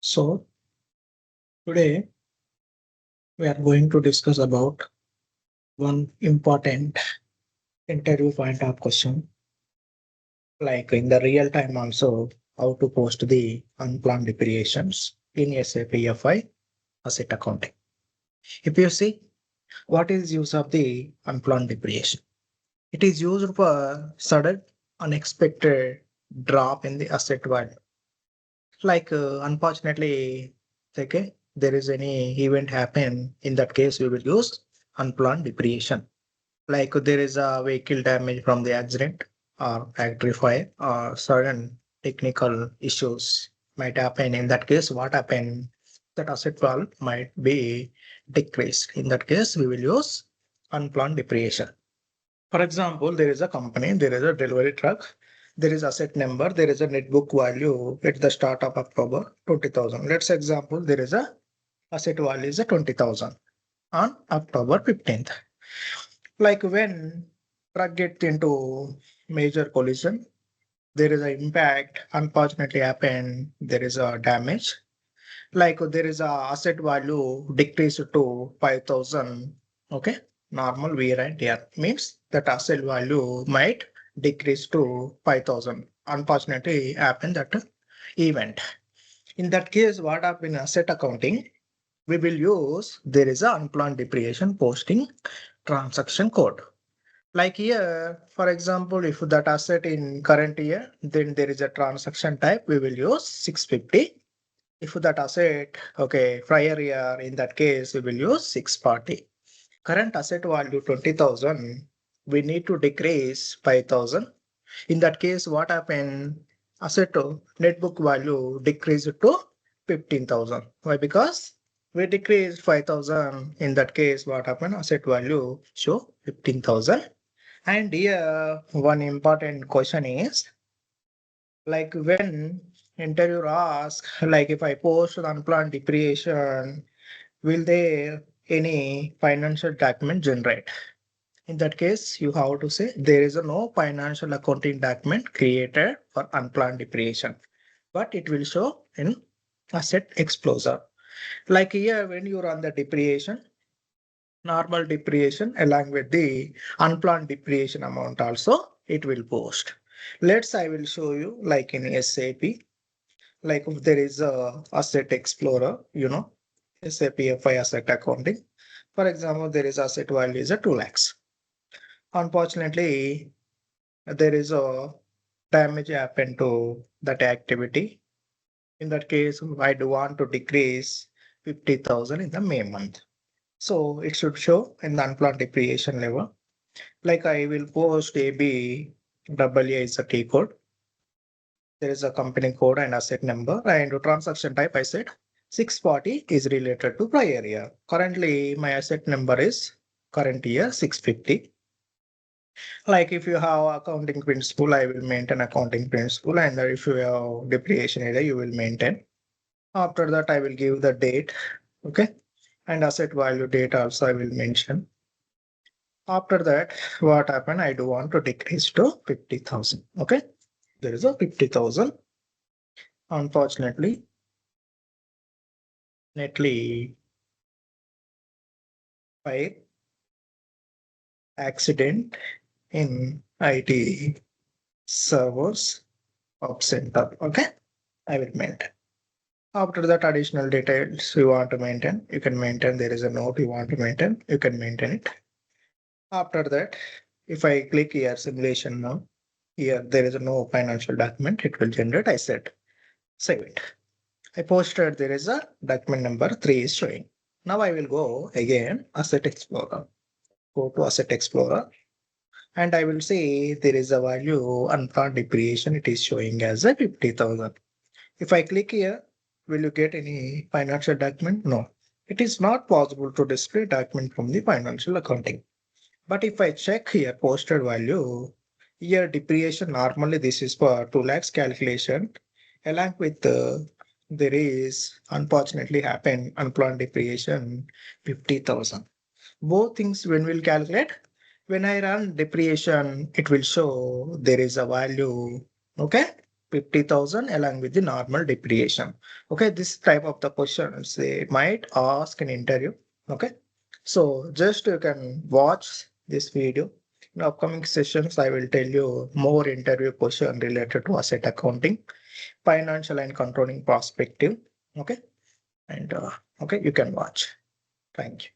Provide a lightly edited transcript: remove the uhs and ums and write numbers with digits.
So today we are going to discuss about one important interview point of question, like in the real time also how to post the unplanned depreciations in SAP FI Asset Accounting. If you see what is use of the unplanned depreciation, it is used for sudden unexpected drop in the asset value. Like unfortunately, okay, there is any event happen, in that case we will use unplanned depreciation. Like there is a vehicle damage from the accident or factory fire or certain technical issues might happen. In that case, what happen? That asset value might be decreased. In that case, we will use unplanned depreciation. For example, there is a company, there is a delivery truck, there is asset number, there is a net book value at the start of October 20,000. Let's example, there is a asset value is a 20,000 on October 15th. Like when truck gets into major collision, there is an impact, unfortunately happen, there is a damage. Like there is a asset value decreased to 5,000. Okay, normal wear and tear means that asset value might decrease to 5,000. Unfortunately happen that event. In that case, what happen in asset accounting? We will use there is a unplanned depreciation posting transaction code. Like here, for example, if that asset in current year, then there is a transaction type, we will use 650. If that asset, okay, prior year, in that case, we will use 640. Current asset value 20,000, we need to decrease 5,000. In that case, what happened? Asset to net book value decreased to 15,000. Why? Because we decreased 5,000. In that case, what happened? Asset value show 15,000. And here, one important question is, like when interviewer asks, like if I post unplanned depreciation, will there any financial document generate? In that case, you have to say there is no financial accounting document created for unplanned depreciation, but it will show in Asset Explorer. Like here, when you run the depreciation, normal depreciation along with the unplanned depreciation amount also, it will post. I will show you like in SAP, like if there is a Asset Explorer, SAP FI Asset Accounting. For example, there is asset value is a 2 lakhs. Unfortunately, there is a damage happened to that activity. In that case, I do want to decrease 50,000 in the May month. So it should show in the unplanned depreciation level. Like I will post ABAA is a T code. There is a company code and asset number, and transaction type I said 640 is related to prior year. Currently, my asset number is current year 650. Like if you have accounting principle, I will maintain accounting principle, and if you have depreciation area, you will maintain. After that, I will give the date, okay, and asset value date also I will mention. After that, what happened? I do want to decrease to 50,000. Okay, there is a 50,000. Unfortunately, netly fire accident in IT servers of center. Okay, I will maintain. After that, additional details you want to maintain, you can maintain. There is a note you want to maintain, you can maintain it. After that, if I click here simulation now, here there is no financial document, it will generate. I said save it. I posted there is a document number 3 is showing. Now I will go again Asset Explorer. Go to Asset Explorer and I will see there is a value unplanned depreciation. It is showing as a 50,000. If I click here, will you get any financial document? No. It is not possible to display document from the financial accounting. But if I check here posted value, here depreciation normally this is for 2 lakhs calculation. Along with there is unfortunately happen unplanned depreciation 50,000. Both things when we'll calculate, when I run depreciation, it will show there is a value. Okay. 50,000 along with the normal depreciation. Okay, this type of the questions they might ask in interview. Okay, so just you can watch this video. In upcoming sessions, I will tell you more interview question related to asset accounting, financial and controlling perspective. Okay, and okay, you can watch. Thank you.